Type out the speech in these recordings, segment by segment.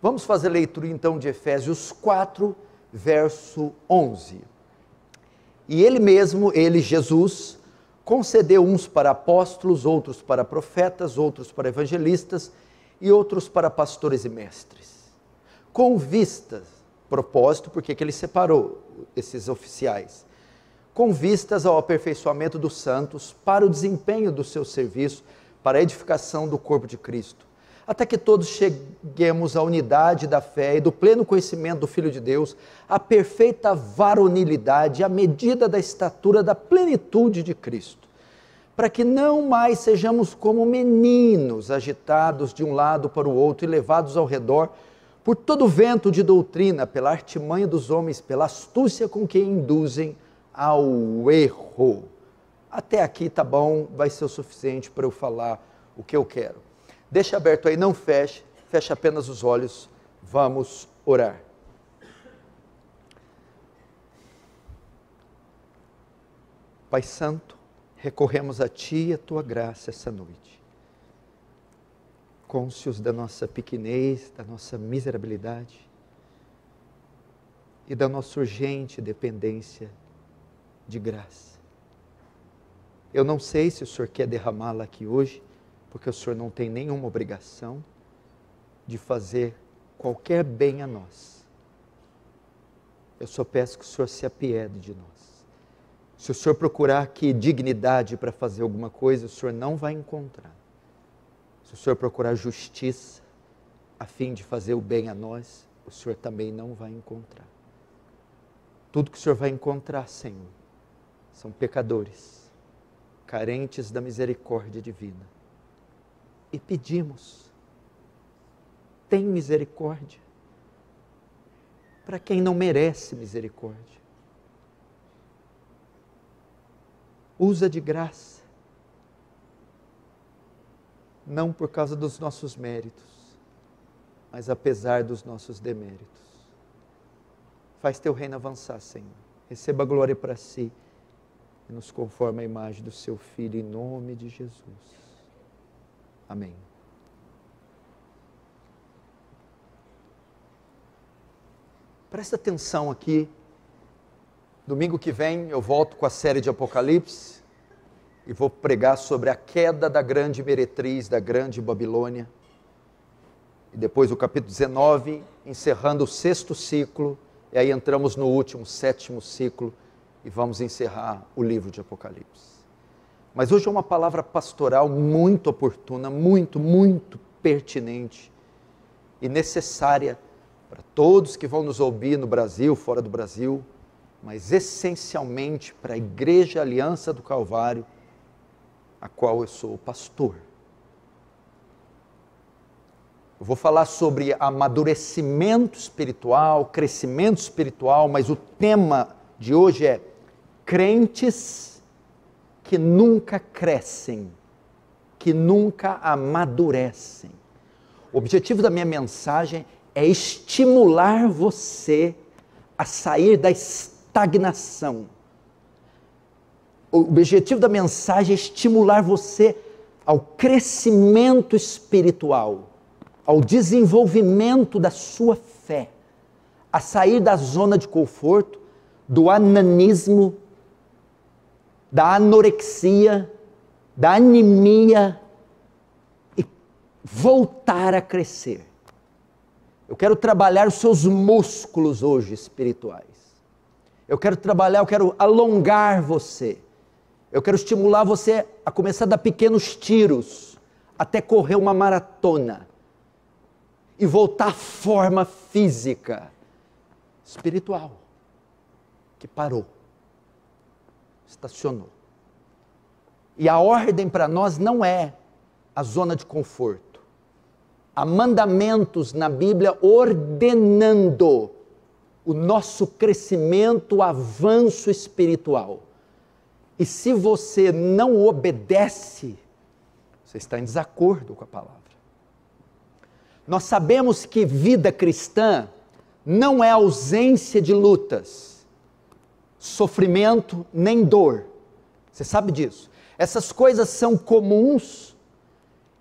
Vamos fazer a leitura então de Efésios 4, verso 11. E ele mesmo, ele, Jesus, concedeu uns para apóstolos, outros para profetas, outros para evangelistas e outros para pastores e mestres. Com vistas, propósito, porque que ele separou esses oficiais, com vistas ao aperfeiçoamento dos santos, para o desempenho do seu serviço, para a edificação do corpo de Cristo, até que todos cheguemos à unidade da fé e do pleno conhecimento do Filho de Deus, à perfeita varonilidade, à medida da estatura da plenitude de Cristo, para que não mais sejamos como meninos, agitados de um lado para o outro e levados ao redor por todo vento de doutrina, pela artimanha dos homens, pela astúcia com que induzem ao erro. Até aqui tá bom, vai ser o suficiente para eu falar o que eu quero. Deixa aberto aí, não feche, feche apenas os olhos, vamos orar. Pai Santo, recorremos a Ti e a Tua graça essa noite. Cônscios da nossa pequenez, da nossa miserabilidade e da nossa urgente dependência de graça. Eu não sei se o Senhor quer derramá-la aqui hoje, porque o Senhor não tem nenhuma obrigação de fazer qualquer bem a nós. Eu só peço que o Senhor se apiede de nós. Se o Senhor procurar aqui dignidade para fazer alguma coisa, o Senhor não vai encontrar. Se o Senhor procurar justiça a fim de fazer o bem a nós, o Senhor também não vai encontrar. Tudo que o Senhor vai encontrar, Senhor, são pecadores, carentes da misericórdia divina. E pedimos, tem misericórdia para quem não merece misericórdia. Usa de graça, não por causa dos nossos méritos, mas apesar dos nossos deméritos. Faz teu reino avançar, Senhor. Receba a glória para si e nos conforma a imagem do seu Filho, em nome de Jesus. Amém. Presta atenção aqui. Domingo que vem eu volto com a série de Apocalipse e vou pregar sobre a queda da grande meretriz, da grande Babilônia. E depois o capítulo 19, encerrando o 6º ciclo, e aí entramos no último, 7º ciclo, e vamos encerrar o livro de Apocalipse. Mas hoje é uma palavra pastoral muito oportuna, muito pertinente e necessária para todos que vão nos ouvir no Brasil, fora do Brasil, mas essencialmente para a Igreja Aliança do Calvário, a qual eu sou pastor. Eu vou falar sobre amadurecimento espiritual, crescimento espiritual, mas o tema de hoje é crentes que nunca crescem, que nunca amadurecem. O objetivo da minha mensagem é estimular você a sair da estagnação. O objetivo da mensagem é estimular você ao crescimento espiritual, ao desenvolvimento da sua fé, a sair da zona de conforto, do ananismo, da anorexia, da anemia e voltar a crescer. Eu quero trabalhar os seus músculos hoje espirituais. Eu quero alongar você. Eu quero estimular você a começar a dar pequenos tiros até correr uma maratona e voltar à forma física, espiritual, que parou. Estacionou. E a ordem para nós não é a zona de conforto. Há mandamentos na Bíblia ordenando o nosso crescimento, o avanço espiritual. E se você não obedece, você está em desacordo com a palavra. Nós sabemos que vida cristã não é ausência de lutas, sofrimento nem dor. Você sabe disso. Essas coisas são comuns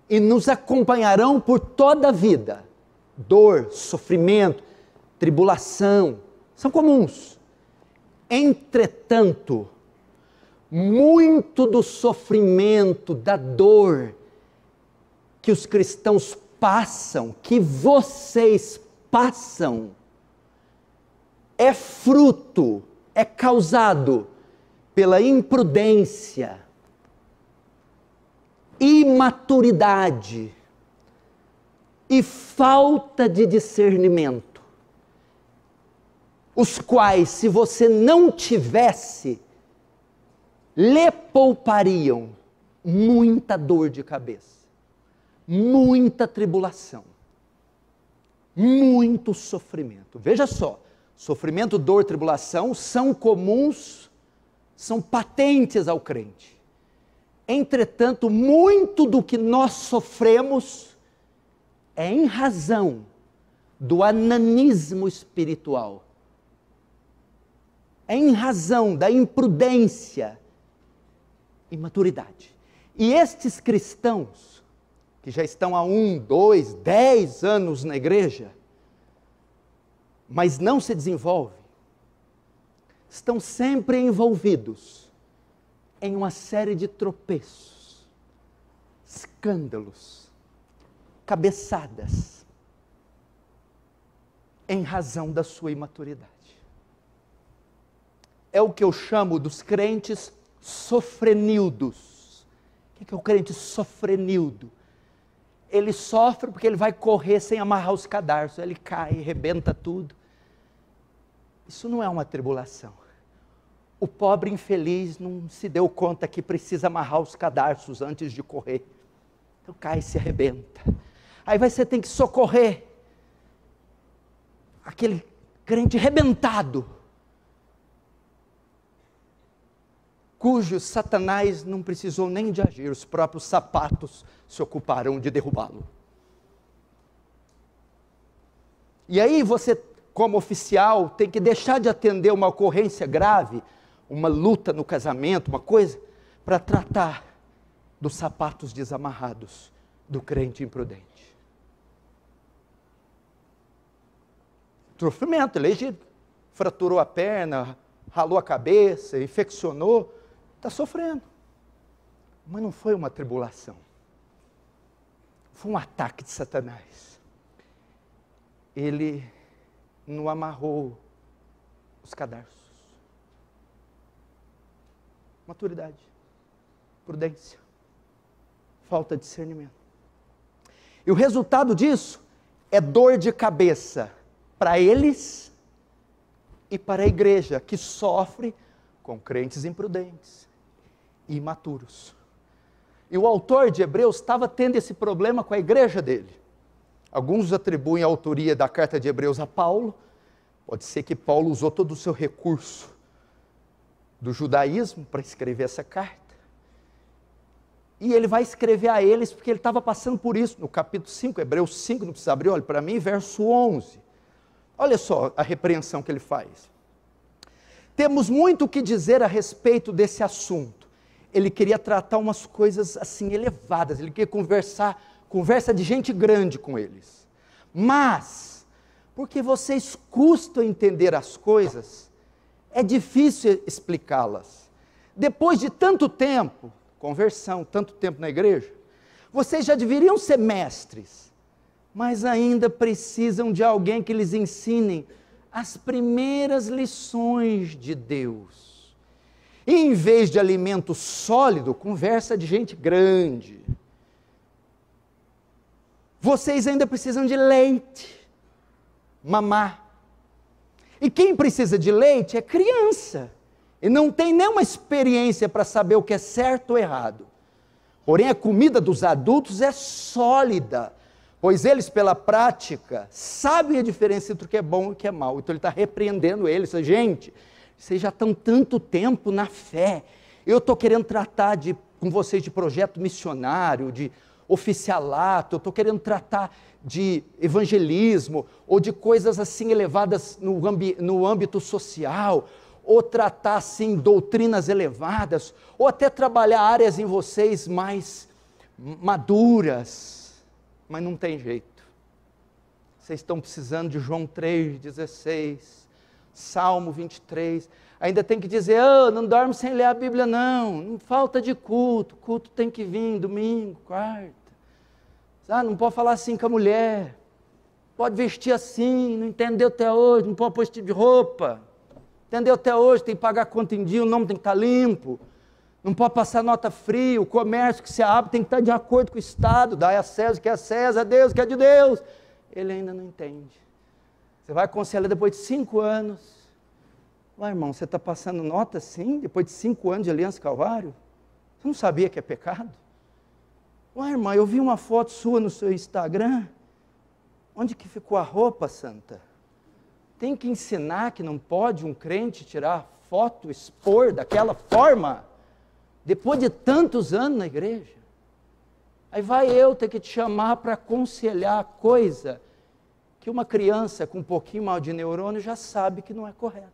e nos acompanharão por toda a vida. dor, sofrimento, tribulação, são comuns. Entretanto, muito do sofrimento, da dor que os cristãos passam, que vocês passam, é fruto, é causado pela imprudência, imaturidade e falta de discernimento, os quais, se você não tivesse, lhe poupariam muita dor de cabeça, muita tribulação, muito sofrimento. Veja só, sofrimento, dor, tribulação são comuns, são patentes ao crente. Entretanto, muito do que nós sofremos é em razão do ananismo espiritual, é em razão da imprudência, imaturidade. E estes cristãos, que já estão há 1, 2, 10 anos na igreja, mas não se desenvolvem, estão sempre envolvidos em uma série de tropeços, escândalos, cabeçadas, em razão da sua imaturidade. É o que eu chamo dos crentes sofrenildos. O que é o crente sofrenildo? Ele sofre porque ele vai correr sem amarrar os cadarços, ele cai, arrebenta tudo. Isso não é uma tribulação. O pobre infeliz não se deu conta que precisa amarrar os cadarços antes de correr. Então cai e se arrebenta. Aí você tem que socorrer aquele crente arrebentado, cujo Satanás não precisou nem de agir, os próprios sapatos se ocuparão de derrubá-lo. E aí você, como oficial, tem que deixar de atender uma ocorrência grave, uma luta no casamento, uma coisa, para tratar dos sapatos desamarrados do crente imprudente. Sofrimento, legítimo. Fraturou a perna, ralou a cabeça, infeccionou, está sofrendo. Mas não foi uma tribulação. Foi um ataque de Satanás. Ele não amarrou os cadarços. Maturidade, prudência, falta de discernimento. E o resultado disso é dor de cabeça para eles e para a igreja, que sofre com crentes imprudentes e imaturos. E o autor de Hebreus estava tendo esse problema com a igreja dele. Alguns atribuem a autoria da carta de Hebreus a Paulo. Pode ser que Paulo usou todo o seu recurso do judaísmo para escrever essa carta. E ele vai escrever a eles porque ele estava passando por isso. No capítulo 5, Hebreus 5, não precisa abrir, olha para mim, verso 11. Olha só a repreensão que ele faz. Temos muito o que dizer a respeito desse assunto. Ele queria tratar umas coisas assim elevadas, ele queria conversa de gente grande com eles. Mas, porque vocês custam entender as coisas, é difícil explicá-las. Depois de tanto tempo, conversão, tanto tempo na igreja, vocês já deveriam ser mestres, mas ainda precisam de alguém que lhes ensine as primeiras lições de Deus. E em vez de alimento sólido, conversa de gente grande. Vocês ainda precisam de leite, mamar. E quem precisa de leite é criança, e não tem nenhuma experiência para saber o que é certo ou errado. Porém, a comida dos adultos é sólida, pois eles, pela prática, sabem a diferença entre o que é bom e o que é mal. Então ele está repreendendo eles. Gente, vocês já estão tanto tempo na fé, eu estou querendo tratar com vocês de projeto missionário, de oficialato, eu estou querendo tratar de evangelismo, ou de coisas assim elevadas no âmbito social, ou tratar assim doutrinas elevadas, ou até trabalhar áreas em vocês mais maduras, mas não tem jeito. Vocês estão precisando de João 3,16, Salmo 23. Ainda tem que dizer, não dorme sem ler a Bíblia não falta de culto, culto tem que vir domingo, quarta. Não pode falar assim com a mulher, pode vestir assim, não entendeu até hoje, não pode pôr esse tipo de roupa. Entendeu até hoje, tem que pagar a conta em dia, o nome tem que estar limpo. Não pode passar nota fria, o comércio que se abre tem que estar de acordo com o Estado, dai a César que é a César, a Deus que é de Deus. Ele ainda não entende. Você vai aconselhar depois de 5 anos. Ué, irmão, você está passando nota assim, depois de 5 anos de Aliança Calvário? Você não sabia que é pecado? Ué, irmã, eu vi uma foto sua no seu Instagram. Onde que ficou a roupa, santa? Tem que ensinar que não pode um crente tirar foto, expor daquela forma, depois de tantos anos na igreja. Aí vai eu ter que te chamar para aconselhar a coisa que uma criança com um pouquinho mal de neurônio já sabe que não é correta.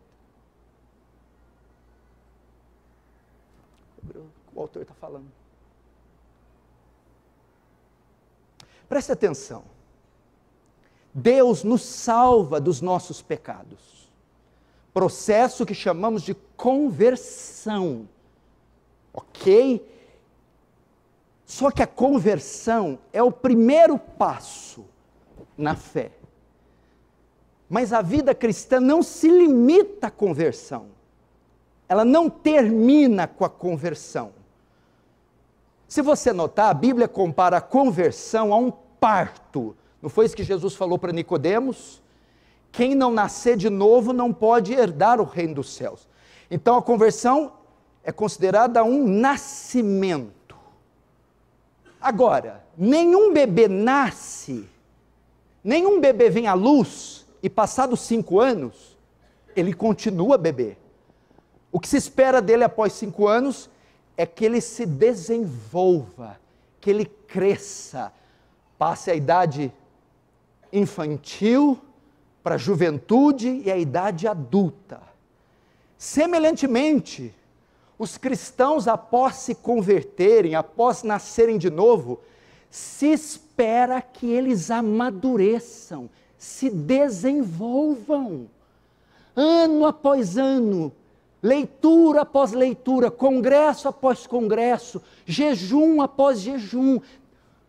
O autor está falando. Preste atenção. Deus nos salva dos nossos pecados. Processo que chamamos de conversão. Ok? Só que a conversão é o primeiro passo na fé. Mas a vida cristã não se limita à conversão. Ela não termina com a conversão. Se você notar, a Bíblia compara a conversão a um parto. Não foi isso que Jesus falou para Nicodemos? Quem não nascer de novo não pode herdar o reino dos céus. Então a conversão é considerada um nascimento. Agora, nenhum bebê nasce, nenhum bebê vem à luz e passados 5 anos, ele continua bebê. O que se espera dele após 5 anos é que ele se desenvolva, que ele cresça, passe a idade infantil para a juventude e a idade adulta. Semelhantemente, os cristãos, após se converterem, após nascerem de novo, se espera que eles amadureçam, se desenvolvam, ano após ano, leitura após leitura, congresso após congresso, jejum após jejum,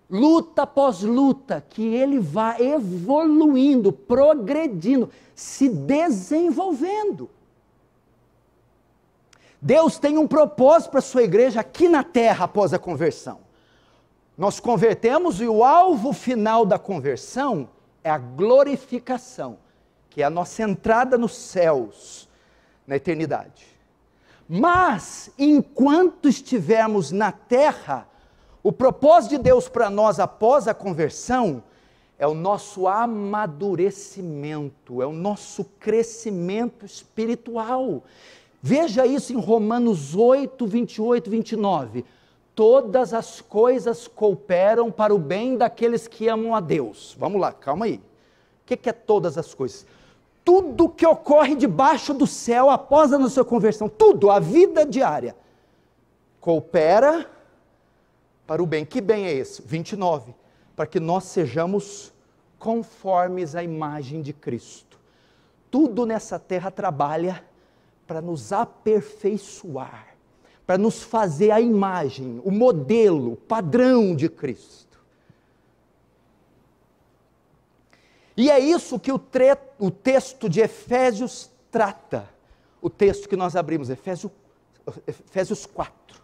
luta após luta, que ele vá evoluindo, progredindo, se desenvolvendo. Deus tem um propósito para a sua igreja aqui na terra após a conversão. Nós convertemos e o alvo final da conversão é a glorificação, que é a nossa entrada nos céus, na eternidade. Mas, enquanto estivermos na terra, o propósito de Deus para nós após a conversão é o nosso amadurecimento, é o nosso crescimento espiritual. Veja isso em Romanos 8, 28, 29. Todas as coisas cooperam para o bem daqueles que amam a Deus. Vamos lá, calma aí. O que é todas as coisas? Tudo que ocorre debaixo do céu após a nossa conversão, tudo, a vida diária, coopera para o bem. Que bem é esse? 29. Para que nós sejamos conformes à imagem de Cristo. Tudo nessa terra trabalha para nos aperfeiçoar, para nos fazer a imagem, o modelo, o padrão de Cristo. E é isso que o texto de Efésios trata, o texto que nós abrimos, Efésios 4. O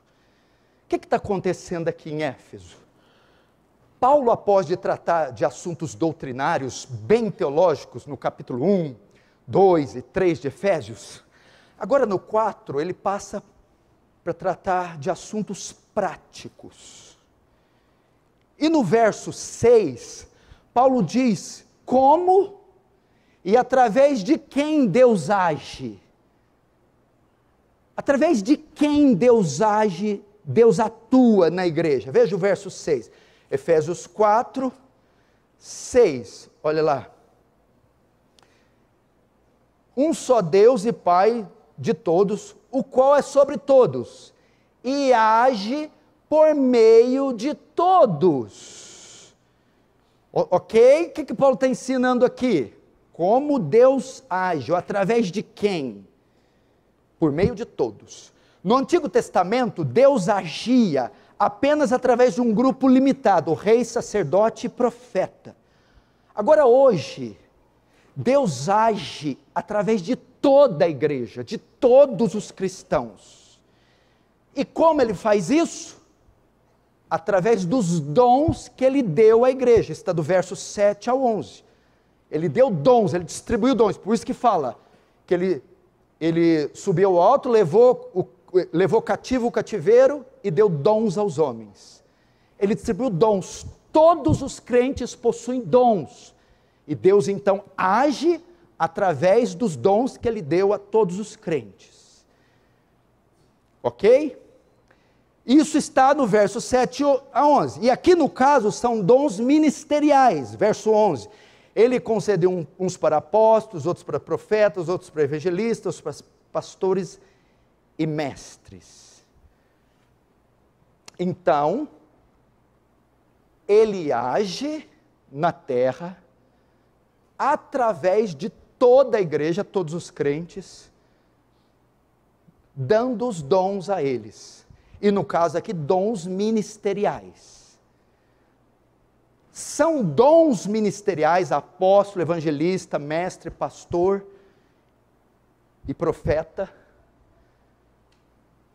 que está acontecendo aqui em Éfeso? Paulo, após de tratar de assuntos doutrinários, bem teológicos, no capítulo 1, 2 e 3 de Efésios, agora no 4 ele passa para tratar de assuntos práticos. E no verso 6, Paulo diz como e através de quem Deus age. Através de quem Deus age, Deus atua na igreja. Veja o verso 6. Efésios 4, 6. Olha lá. Um só Deus e Pai de todos, o qual é sobre todos, e age por meio de todos. Ok? O que Paulo está ensinando aqui? Como Deus age, ou através de quem? Por meio de todos. No Antigo Testamento, Deus agia apenas através de um grupo limitado, rei, sacerdote e profeta. Agora hoje, Deus age através de toda a igreja, de todos os cristãos. E como Ele faz isso? Através dos dons que Ele deu à igreja. Está do verso 7 ao 11. Ele deu dons, Ele distribuiu dons. Por isso que fala que Ele subiu ao alto, levou cativo o cativeiro e deu dons aos homens. Ele distribuiu dons. Todos os crentes possuem dons. E Deus então age através dos dons que Ele deu a todos os crentes. Ok? Isso está no verso 7 a 11. E aqui no caso são dons ministeriais. Verso 11. Ele concedeu uns para apóstolos, outros para profetas, outros para evangelistas, outros para pastores e mestres. Então, Ele age na terra através de toda a igreja, todos os crentes, dando os dons a eles. E no caso aqui, dons ministeriais. São dons ministeriais, apóstolo, evangelista, mestre, pastor e profeta,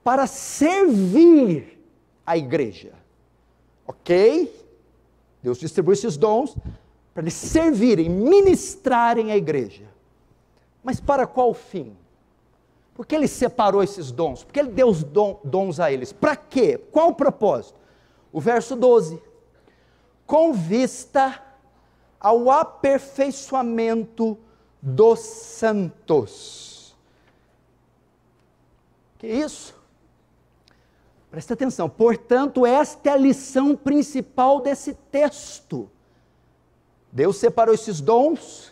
para servir a igreja. Ok? Deus distribui esses dons para eles servirem, ministrarem a igreja. Mas para qual fim? Por que Ele separou esses dons? Por que Ele deu os dons a eles? Para quê? Qual o propósito? O verso 12. Com vista ao aperfeiçoamento dos santos. Que isso? Presta atenção. Portanto, esta é a lição principal desse texto. Deus separou esses dons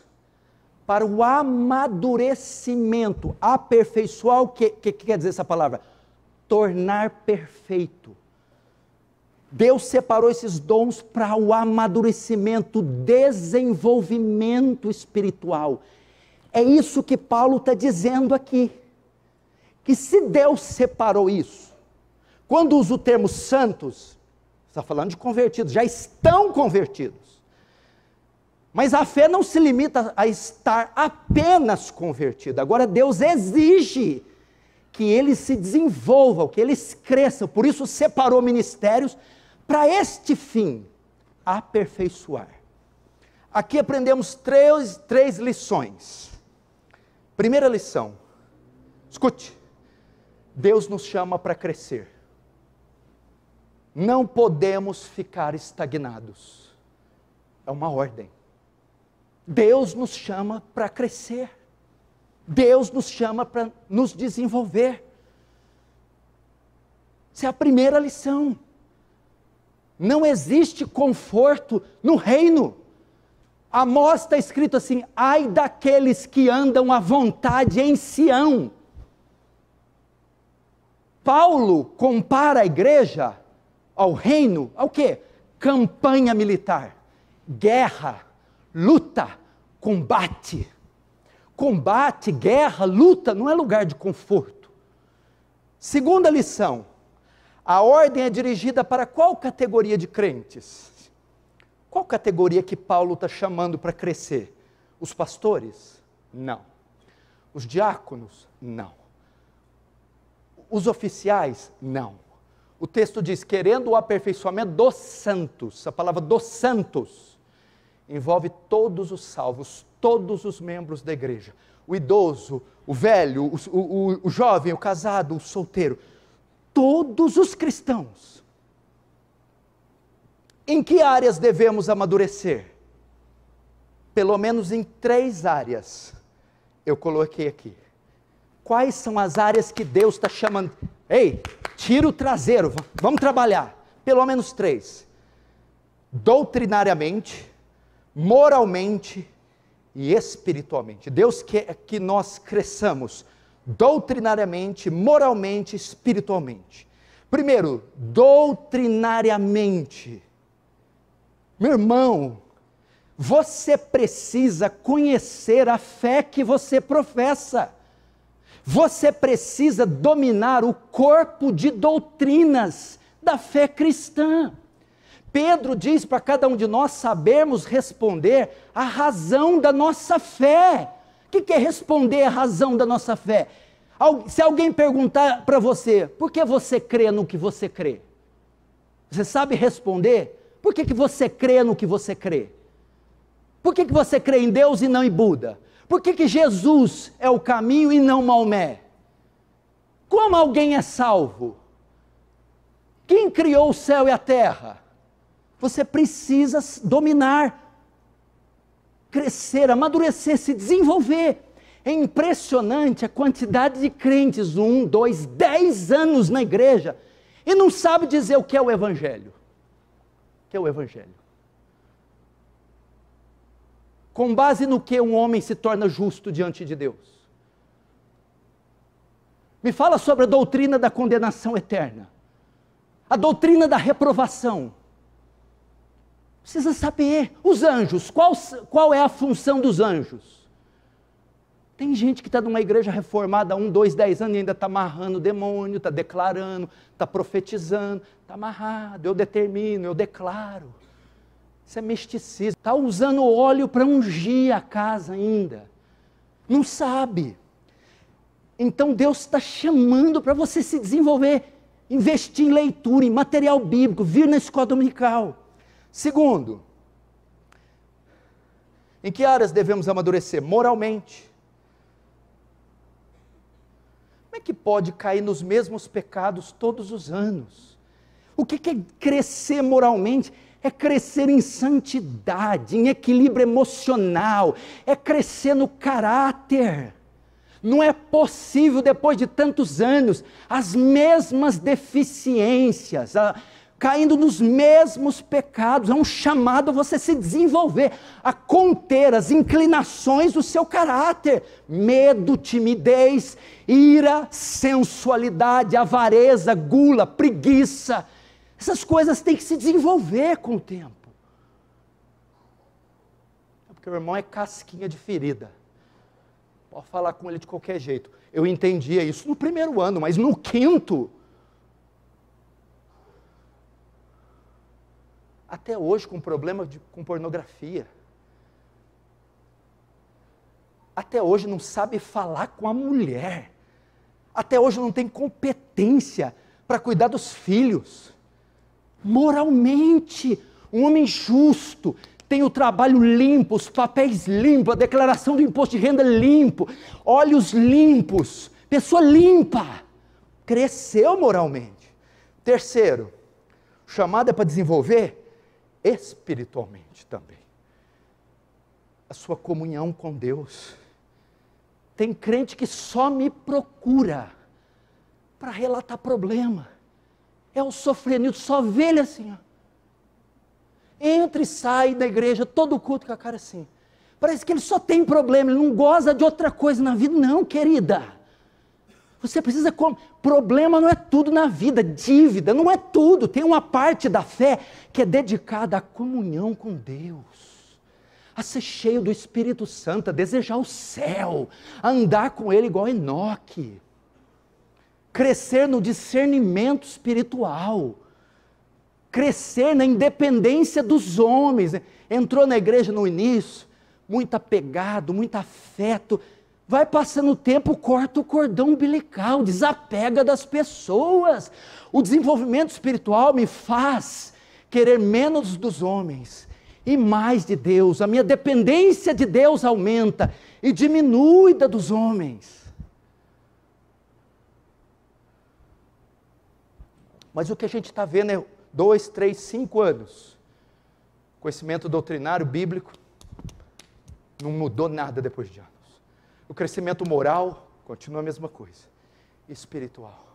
para o amadurecimento, aperfeiçoar. O que quer dizer essa palavra? Tornar perfeito. Deus separou esses dons para o amadurecimento, desenvolvimento espiritual. É isso que Paulo está dizendo aqui. Que se Deus separou isso, quando usa o termo santos, está falando de convertidos, já estão convertidos. Mas a fé não se limita a estar apenas convertido. Agora Deus exige que eles se desenvolvam, que eles cresçam. Por isso separou ministérios para este fim, aperfeiçoar. Aqui aprendemos três lições. Primeira lição, escute, Deus nos chama para crescer. Não podemos ficar estagnados. É uma ordem. Deus nos chama para crescer. Deus nos chama para nos desenvolver. Essa é a primeira lição. Não existe conforto no reino. Amós está escrito assim: ai daqueles que andam à vontade em Sião. Paulo compara a igreja ao reino, ao quê? Campanha militar, guerra, luta, combate. Combate, guerra, luta não é lugar de conforto. Segunda lição, a ordem é dirigida para qual categoria de crentes? Qual categoria que Paulo está chamando para crescer? Os pastores? Não. Os diáconos? Não. Os oficiais? Não. O texto diz, querendo o aperfeiçoamento dos santos. A palavra dos santos envolve todos os salvos, todos os membros da igreja. O idoso, o velho, o jovem, o casado, o solteiro. Todos os cristãos. Em que áreas devemos amadurecer? Pelo menos em 3 áreas. Eu coloquei aqui. Quais são as áreas que Deus está chamando? Ei, tira o traseiro, vamos trabalhar. Pelo menos 3. Doutrinariamente, moralmente e espiritualmente. Deus quer que nós cresçamos doutrinariamente, moralmente, espiritualmente. Primeiro, doutrinariamente. Meu irmão, Você precisa conhecer a fé que você professa. Você precisa dominar o corpo de doutrinas da fé cristã. Pedro diz para cada um de nós sabermos responder a razão da nossa fé. O que é responder a razão da nossa fé? Se alguém perguntar para você, por que você crê no que você crê? Você sabe responder? Por que você crê no que você crê? Por que você crê em Deus e não em Buda? Por que Jesus é o caminho e não Maomé? Como alguém é salvo? Quem criou o céu e a terra? Você precisa dominar, crescer, amadurecer, se desenvolver. É impressionante a quantidade de crentes, 1, 2, 10 anos na igreja, e não sabe dizer o que é o Evangelho. O que é o Evangelho? Com base no que um homem se torna justo diante de Deus? Me fala sobre a doutrina da condenação eterna, a doutrina da reprovação. Precisa saber, os anjos, qual é a função dos anjos? Tem gente que está numa igreja reformada há 1, 2, 10 anos e ainda está amarrando o demônio, está declarando, está profetizando, está amarrado, eu determino, eu declaro. Isso é misticismo. Está usando óleo para ungir a casa ainda. Não sabe. Então Deus está chamando para você se desenvolver, investir em leitura, em material bíblico, vir na escola dominical. Segundo, em que áreas devemos amadurecer? Moralmente. Como é que pode cair nos mesmos pecados todos os anos? O que é crescer moralmente? É crescer em santidade, em equilíbrio emocional, é crescer no caráter. Não é possível, depois de tantos anos, as mesmas deficiências, caindo nos mesmos pecados. É um chamado a você se desenvolver, a conter as inclinações do seu caráter, medo, timidez, ira, sensualidade, avareza, gula, preguiça. Essas coisas têm que se desenvolver com o tempo. Porque o irmão é casquinha de ferida. Pode falar com ele de qualquer jeito. Eu entendia isso no primeiro ano, mas no quinto, até hoje com problema com pornografia. Até hoje não sabe falar com a mulher. Até hoje não tem competência para cuidar dos filhos. Moralmente, um homem justo, tem o trabalho limpo, os papéis limpos, a declaração do imposto de renda limpo, olhos limpos, pessoa limpa, cresceu moralmente. Terceiro, o chamado é para desenvolver espiritualmente também, a sua comunhão com Deus. Tem crente que só me procura para relatar problema, é o sofrimento, só vê ele assim, ó. Entra e sai da igreja, todo culto com a cara assim, parece que ele só tem problema, ele não goza de outra coisa na vida. Não, querida, você precisa, problema não é tudo na vida, dívida não é tudo, tem uma parte da fé que é dedicada à comunhão com Deus, a ser cheio do Espírito Santo, a desejar o céu, a andar com Ele igual Enoque, crescer no discernimento espiritual, crescer na independência dos homens. Entrou na igreja no início, muito apegado, muito afeto, vai passando o tempo, corta o cordão umbilical, desapega das pessoas. O desenvolvimento espiritual me faz querer menos dos homens e mais de Deus. A minha dependência de Deus aumenta e diminui da dos homens. Mas o que a gente está vendo é 2, 3, 5 anos. Conhecimento doutrinário, bíblico, não mudou nada depois de anos. O crescimento moral continua a mesma coisa. Espiritual.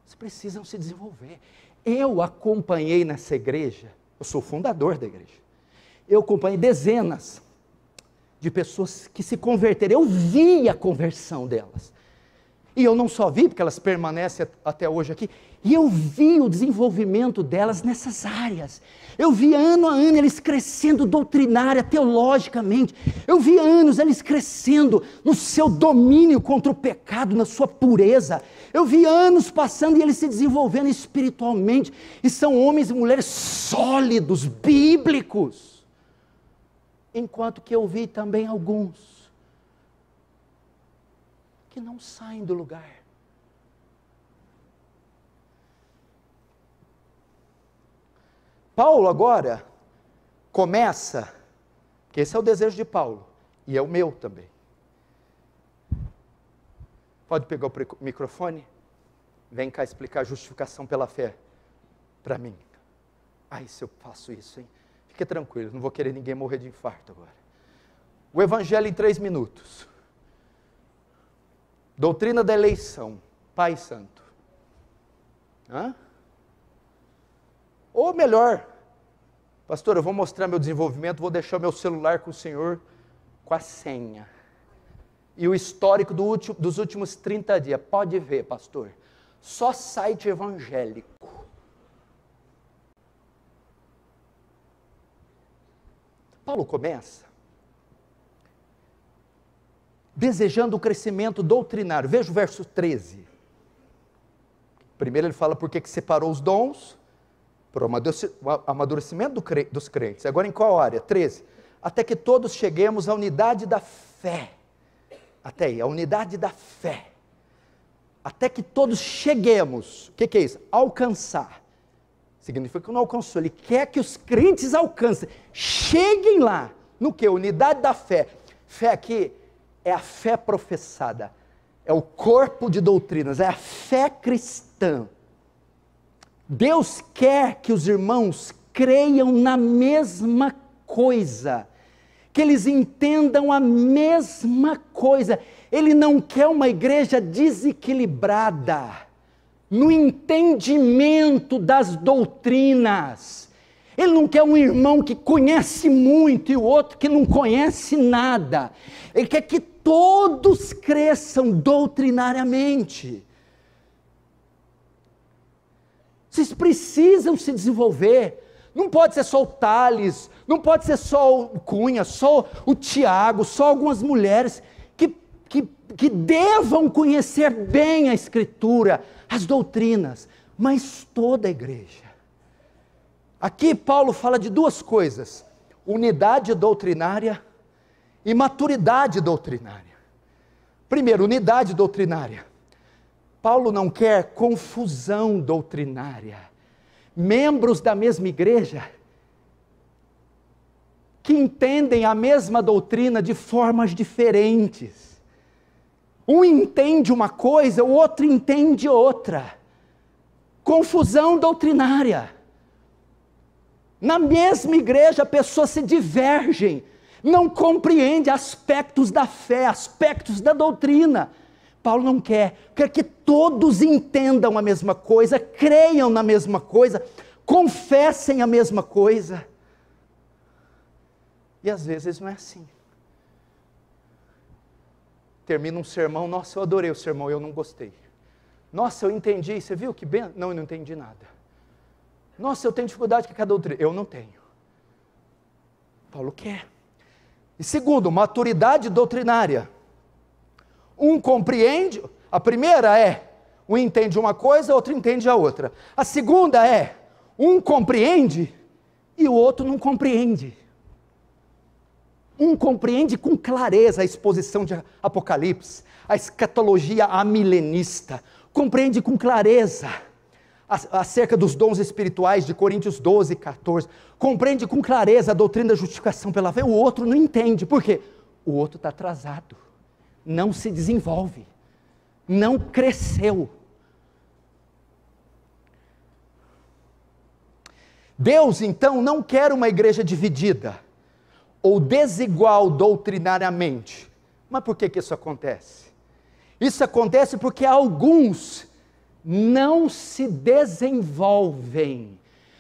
Vocês precisam se desenvolver. Eu acompanhei nessa igreja, eu sou o fundador da igreja, eu acompanhei dezenas de pessoas que se converteram, eu vi a conversão delas. E eu não só vi, porque elas permanecem até hoje aqui, e eu vi o desenvolvimento delas nessas áreas. Eu vi ano a ano eles crescendo doutrinária, teologicamente. Eu vi anos eles crescendo no seu domínio contra o pecado, na sua pureza. Eu vi anos passando e eles se desenvolvendo espiritualmente. E são homens e mulheres sólidos, bíblicos. Enquanto que eu vi também alguns que não saem do lugar. Paulo agora começa, que esse é o desejo de Paulo, e é o meu também. Pode pegar o microfone? Vem cá explicar a justificação pela fé para mim. Ai, se eu faço isso, hein? Fique tranquilo, não vou querer ninguém morrer de infarto agora. O Evangelho em 3 minutos. Doutrina da eleição, Pai Santo. Ou melhor, pastor, eu vou mostrar meu desenvolvimento, vou deixar meu celular com o senhor, com a senha. E o histórico dos últimos 30 dias, pode ver, pastor, só site evangélico. Paulo começa desejando o crescimento doutrinário. Veja o verso 13. Primeiro ele fala por que separou os dons, para o amadurecimento dos crentes. Agora em qual área? 13. Até que todos cheguemos à unidade da fé. Até aí, a unidade da fé. Até que todos cheguemos. O que é isso? Alcançar. Significa que não alcançou. Ele quer que os crentes alcancem. Cheguem lá. No que? Unidade da fé. Fé aqui é a fé professada, é o corpo de doutrinas, é a fé cristã. Deus quer que os irmãos creiam na mesma coisa, que eles entendam a mesma coisa. Ele não quer uma igreja desequilibrada no entendimento das doutrinas. Ele não quer um irmão que conhece muito e o outro que não conhece nada. Ele quer que todos cresçam doutrinariamente. Vocês precisam se desenvolver. Não pode ser só o Tales, não pode ser só o Cunha, só o Tiago, só algumas mulheres que devam conhecer bem a Escritura, as doutrinas, mas toda a igreja. Aqui Paulo fala de duas coisas: unidade doutrinária e maturidade doutrinária. Primeiro, unidade doutrinária. Paulo não quer confusão doutrinária. Membros da mesma igreja que entendem a mesma doutrina de formas diferentes. Um entende uma coisa, o outro entende outra. Confusão doutrinária. Na mesma igreja, pessoas se divergem, não compreendem aspectos da fé, aspectos da doutrina. Paulo não quer que todos entendam a mesma coisa, creiam na mesma coisa, confessem a mesma coisa. E às vezes não é assim. Termina um sermão, nossa, eu adorei o sermão, eu não gostei. Nossa, eu entendi, você viu que bem? Não, eu não entendi nada. Nossa, eu tenho dificuldade com a doutrina. Eu não tenho. Paulo quer. E segundo, maturidade doutrinária. Um compreende, a primeira é, um entende uma coisa, outro entende a outra. A segunda é, um compreende e o outro não compreende. Um compreende com clareza a exposição de Apocalipse, a escatologia amilenista, compreende com clareza acerca dos dons espirituais de Coríntios 12, 14, compreende com clareza a doutrina da justificação pela fé. O outro não entende, por quê? O outro está atrasado, não se desenvolve, não cresceu. Deus então não quer uma igreja dividida, ou desigual doutrinariamente. Mas por que isso acontece? Isso acontece porque alguns não se desenvolvem.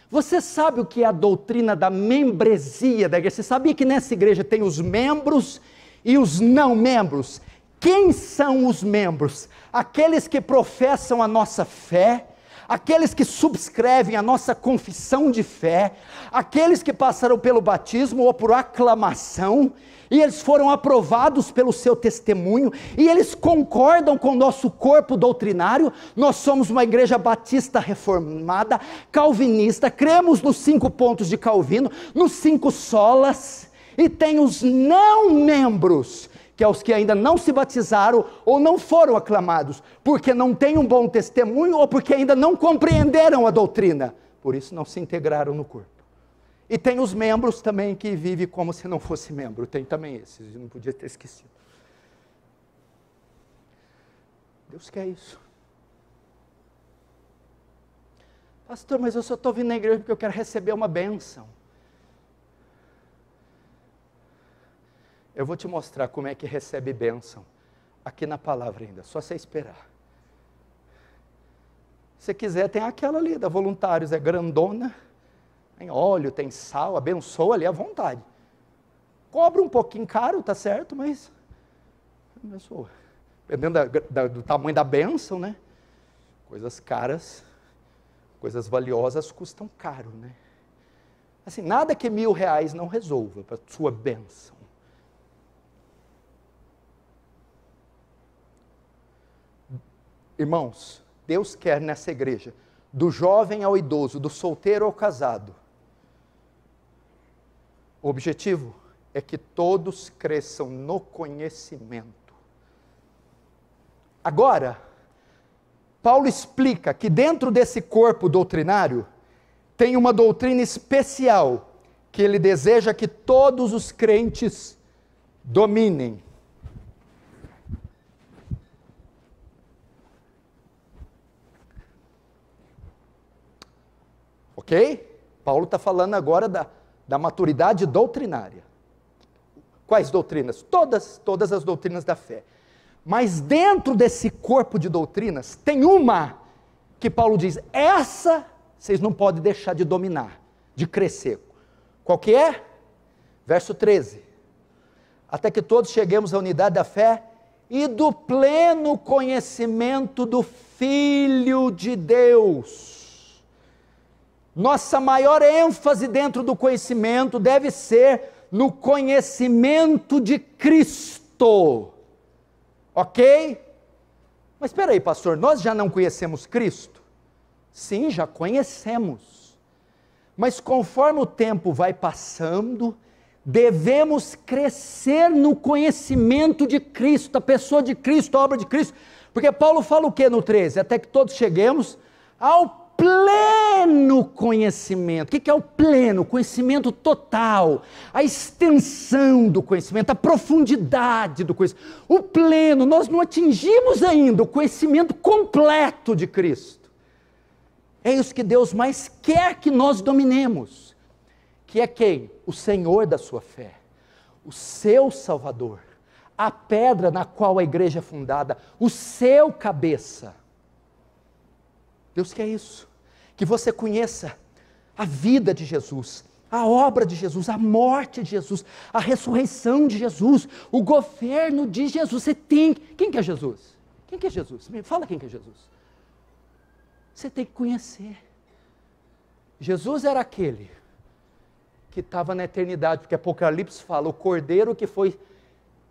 Você sabe o que é a doutrina da membresia da igreja? Você sabia que nessa igreja tem os membros e os não membros? Quem são os membros? Aqueles que professam a nossa fé, aqueles que subscrevem a nossa confissão de fé, aqueles que passaram pelo batismo ou por aclamação, e eles foram aprovados pelo seu testemunho, e eles concordam com o nosso corpo doutrinário. Nós somos uma igreja batista reformada, calvinista, cremos nos 5 pontos de Calvino, nos 5 solas, e tem os não membros, que é os que ainda não se batizaram ou não foram aclamados, porque não têm um bom testemunho ou porque ainda não compreenderam a doutrina, por isso não se integraram no corpo. E tem os membros também que vivem como se não fosse membro, tem também esses, eu não podia ter esquecido. Deus quer isso. Pastor, mas eu só estou vindo na igreja porque eu quero receber uma bênção. Eu vou te mostrar como é que recebe bênção, aqui na palavra ainda, só você esperar. Se quiser, tem aquela ali da Voluntários, é grandona, tem óleo, tem sal, abençoa ali à vontade. Cobra um pouquinho caro, tá certo, mas abençoa. Dependendo do tamanho da bênção, né? Coisas caras, coisas valiosas custam caro, né? Assim, nada que R$1.000 não resolva para sua bênção. Irmãos, Deus quer nessa igreja, do jovem ao idoso, do solteiro ao casado. O objetivo é que todos cresçam no conhecimento. Agora, Paulo explica que dentro desse corpo doutrinário, tem uma doutrina especial, que ele deseja que todos os crentes dominem. Ok? Paulo está falando agora da maturidade doutrinária. Quais doutrinas? Todas as doutrinas da fé. Mas dentro desse corpo de doutrinas, tem uma que Paulo diz, essa vocês não podem deixar de dominar, de crescer. Qual que é? Verso 13. Até que todos cheguemos à unidade da fé e do pleno conhecimento do Filho de Deus. Nossa maior ênfase dentro do conhecimento deve ser no conhecimento de Cristo. Ok? Mas espera aí, pastor, nós já não conhecemos Cristo? Sim, já conhecemos. Mas conforme o tempo vai passando, devemos crescer no conhecimento de Cristo, a pessoa de Cristo, a obra de Cristo. Porque Paulo fala o que no 13? Até que todos cheguemos ao pleno conhecimento. O que é o pleno? Conhecimento total, a extensão do conhecimento, a profundidade do conhecimento. O pleno, nós não atingimos ainda o conhecimento completo de Cristo. É isso que Deus mais quer que nós dominemos. Que é quem? O Senhor da sua fé, o seu Salvador, a pedra na qual a igreja é fundada, o seu cabeça. Deus quer isso, que você conheça a vida de Jesus, a obra de Jesus, a morte de Jesus, a ressurreição de Jesus, o governo de Jesus. Você tem, quem que é Jesus? Quem que é Jesus? Me fala quem que é Jesus. Você tem que conhecer. Jesus era aquele que estava na eternidade, porque Apocalipse fala, o cordeiro que foi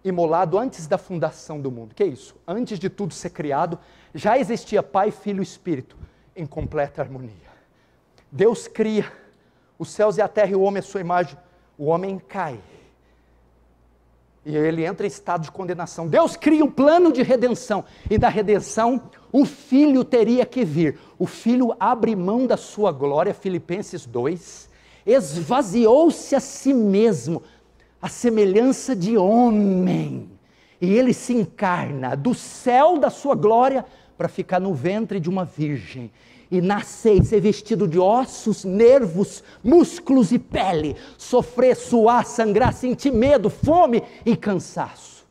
imolado antes da fundação do mundo. Que é isso? Antes de tudo ser criado, já existia Pai, Filho e Espírito, em completa harmonia. Deus cria os céus e a terra e o homem à sua imagem. O homem cai. E ele entra em estado de condenação. Deus cria um plano de redenção. E da redenção, o Filho teria que vir. O Filho abre mão da sua glória, Filipenses 2, esvaziou-se a si mesmo, a semelhança de homem. E ele se encarna do céu da sua glória para ficar no ventre de uma virgem, e nascer e ser vestido de ossos, nervos, músculos e pele, sofrer, suar, sangrar, sentir medo, fome e cansaço,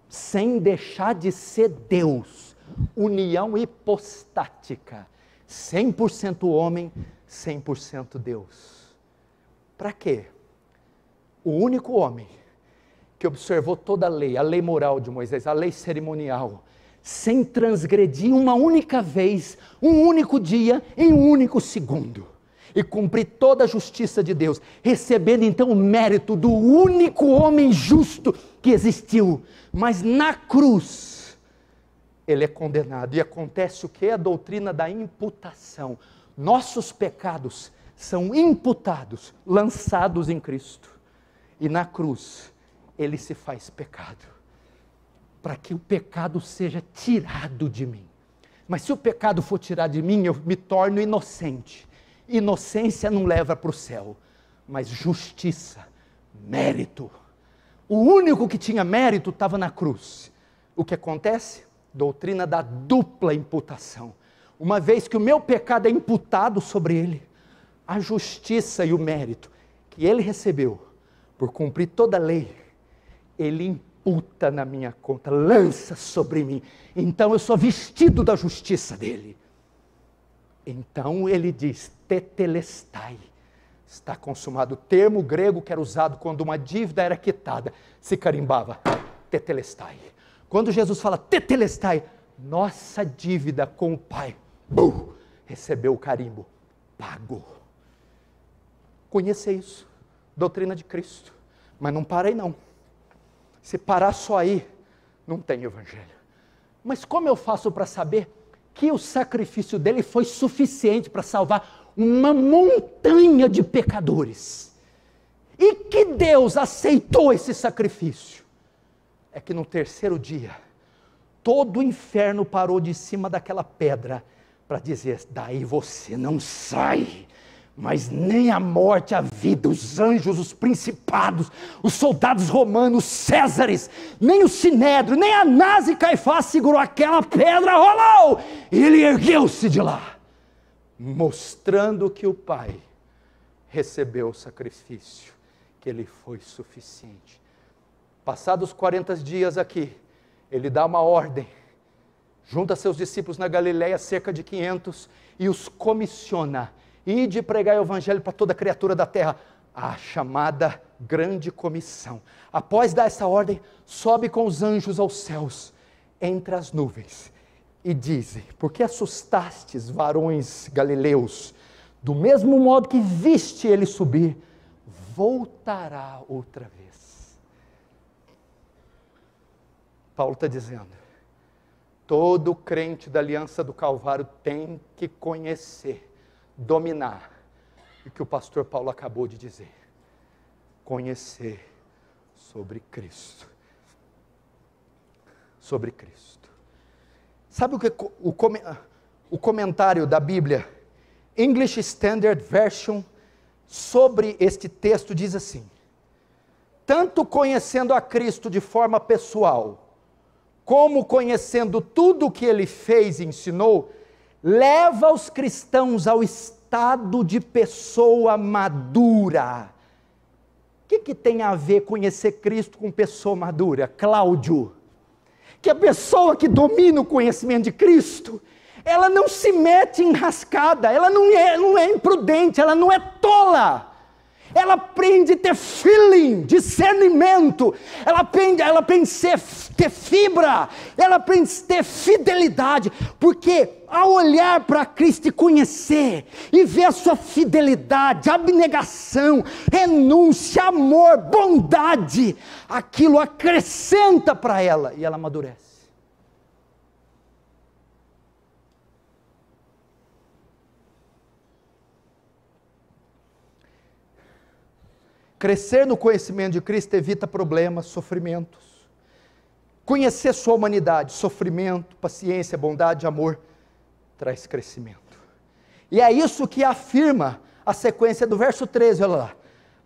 sem deixar de ser Deus, união hipostática, 100% homem, 100% Deus. Para quê? O único homem que observou toda a lei moral de Moisés, a lei cerimonial, sem transgredir uma única vez, um único dia, em um único segundo, e cumprir toda a justiça de Deus, recebendo então o mérito do único homem justo que existiu, mas na cruz, ele é condenado, e acontece o que? A doutrina da imputação. Nossos pecados são imputados, lançados em Cristo, e na cruz, ele se faz pecado, para que o pecado seja tirado de mim. Mas se o pecado for tirado de mim, eu me torno inocente. Inocência não leva para o céu, mas justiça, mérito. O único que tinha mérito estava na cruz. O que acontece? Doutrina da dupla imputação. Uma vez que o meu pecado é imputado sobre ele, a justiça e o mérito que ele recebeu por cumprir toda a lei, ele imputa na minha conta, lança sobre mim. Então eu sou vestido da justiça dele. Então ele diz, tetelestai, está consumado. O termo grego que era usado quando uma dívida era quitada, se carimbava, tetelestai. Quando Jesus fala tetelestai, nossa dívida com o Pai, recebeu o carimbo, pago. Conheça isso, doutrina de Cristo, mas não para aí não. Se parar só aí, não tem evangelho. Mas como eu faço para saber que o sacrifício dele foi suficiente para salvar uma montanha de pecadores? E que Deus aceitou esse sacrifício? É que no terceiro dia, todo o inferno parou de cima daquela pedra para dizer, daí você não sai. Mas nem a morte, a vida, os anjos, os principados, os soldados romanos, Césares, nem o Sinédrio, nem Anás e Caifás segurou aquela pedra, rolou, e ele ergueu-se de lá, mostrando que o Pai recebeu o sacrifício, que ele foi suficiente. Passados 40 dias aqui, ele dá uma ordem, junta seus discípulos na Galileia, cerca de 500, e os comissiona, e de pregar o evangelho para toda criatura da terra, a chamada grande comissão. Após dar essa ordem, sobe com os anjos aos céus, entre as nuvens, e diz, porque assustastes, varões galileus, do mesmo modo que viste ele subir, voltará outra vez. Paulo está dizendo, todo crente da aliança do Calvário tem que conhecer, dominar, o que o pastor Paulo acabou de dizer, conhecer sobre Cristo, sobre Cristo. Sabe o que o comentário da Bíblia, English Standard Version, sobre este texto diz assim, tanto conhecendo a Cristo de forma pessoal, como conhecendo tudo o que ele fez e ensinou, leva os cristãos ao estado de pessoa madura. O que tem a ver conhecer Cristo com pessoa madura? Cláudio, que a pessoa que domina o conhecimento de Cristo, ela não se mete em rascada, ela não é imprudente, ela não é tola. Ela aprende a ter feeling, discernimento, ela aprende a ter fibra, ela aprende a ter fidelidade, porque ao olhar para Cristo e conhecer, e ver a sua fidelidade, abnegação, renúncia, amor, bondade, aquilo acrescenta para ela, e ela amadurece. Crescer no conhecimento de Cristo evita problemas, sofrimentos. Conhecer sua humanidade, sofrimento, paciência, bondade, amor, traz crescimento. E é isso que afirma a sequência do verso 13, olha lá.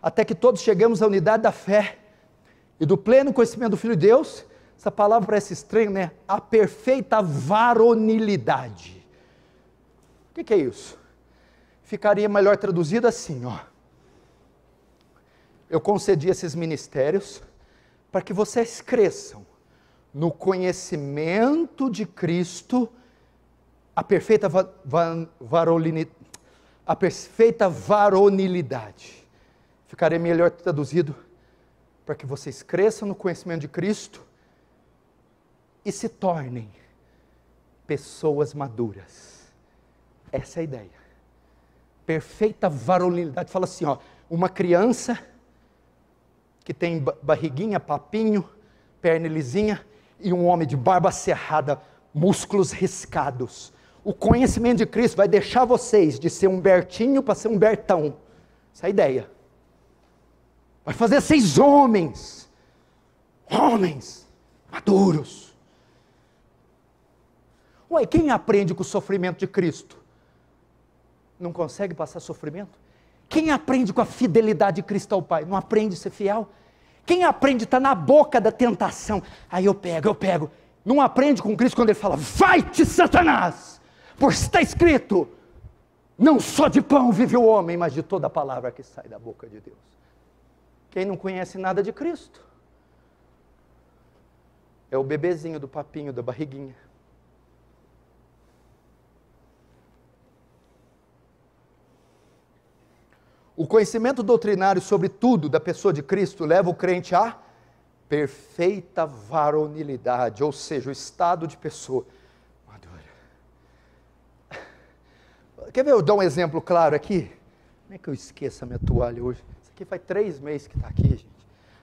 Até que todos chegamos à unidade da fé e do pleno conhecimento do Filho de Deus. Essa palavra parece estranha, né? A perfeita varonilidade. O que é isso? Ficaria melhor traduzido assim, ó. Eu concedi esses ministérios para que vocês cresçam no conhecimento de Cristo, a perfeita varonilidade. Ficaria melhor traduzido para que vocês cresçam no conhecimento de Cristo e se tornem pessoas maduras. Essa é a ideia. Perfeita varonilidade. Fala assim, ó, uma criança que tem barriguinha, papinho, perna lisinha, e um homem de barba cerrada, músculos riscados. O conhecimento de Cristo vai deixar vocês de ser um Bertinho para ser um Bertão. Essa é a ideia. Vai fazer vocês homens maduros. Ué, quem aprende com o sofrimento de Cristo? Não consegue passar sofrimento? Quem aprende com a fidelidade de Cristo ao Pai? Não aprende a ser fiel? Quem aprende está na boca da tentação. Aí eu pego. Não aprende com Cristo quando ele fala, vai-te Satanás, pois está escrito, não só de pão vive o homem, mas de toda a palavra que sai da boca de Deus. Quem não conhece nada de Cristo, é o bebezinho do papinho, da barriguinha. O conhecimento doutrinário sobre tudo da pessoa de Cristo leva o crente a perfeita varonilidade, ou seja, o estado de pessoa madura. Quer ver eu dar um exemplo claro aqui? Como é que eu esqueço a minha toalha hoje? Isso aqui faz 3 meses que está aqui, gente.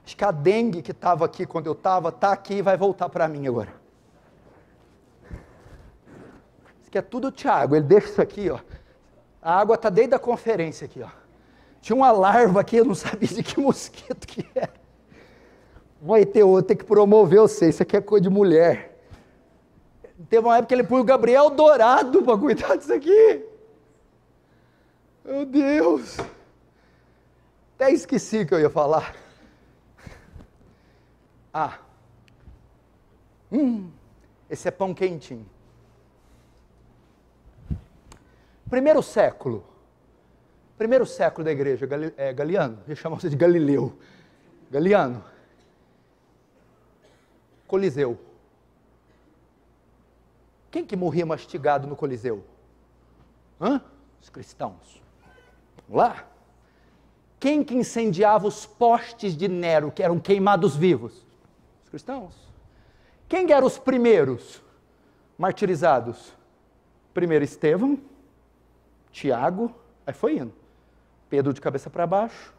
Acho que a dengue que estava aqui quando eu estava, está aqui e vai voltar para mim agora. Isso aqui é tudo o Thiago, ele deixa isso aqui, ó. A água está desde a conferência aqui, ó. Tinha uma larva aqui, eu não sabia de que mosquito que era. Vai ter outro, tem que promover você, isso aqui é coisa de mulher. Teve uma época que ele pôs o Gabriel Dourado para cuidar disso aqui. Meu Deus. Até esqueci o que eu ia falar. Esse é pão quentinho. Primeiro século da igreja, Galiano, eu chamo você de Galileu. Galiano. Coliseu. Quem que morria mastigado no Coliseu? Os cristãos. Vamos lá. Quem que incendiava os postes de Nero, que eram queimados vivos? Os cristãos. Quem eram os primeiros martirizados? Primeiro Estevão, Tiago, aí foi indo. Pedro de cabeça para baixo.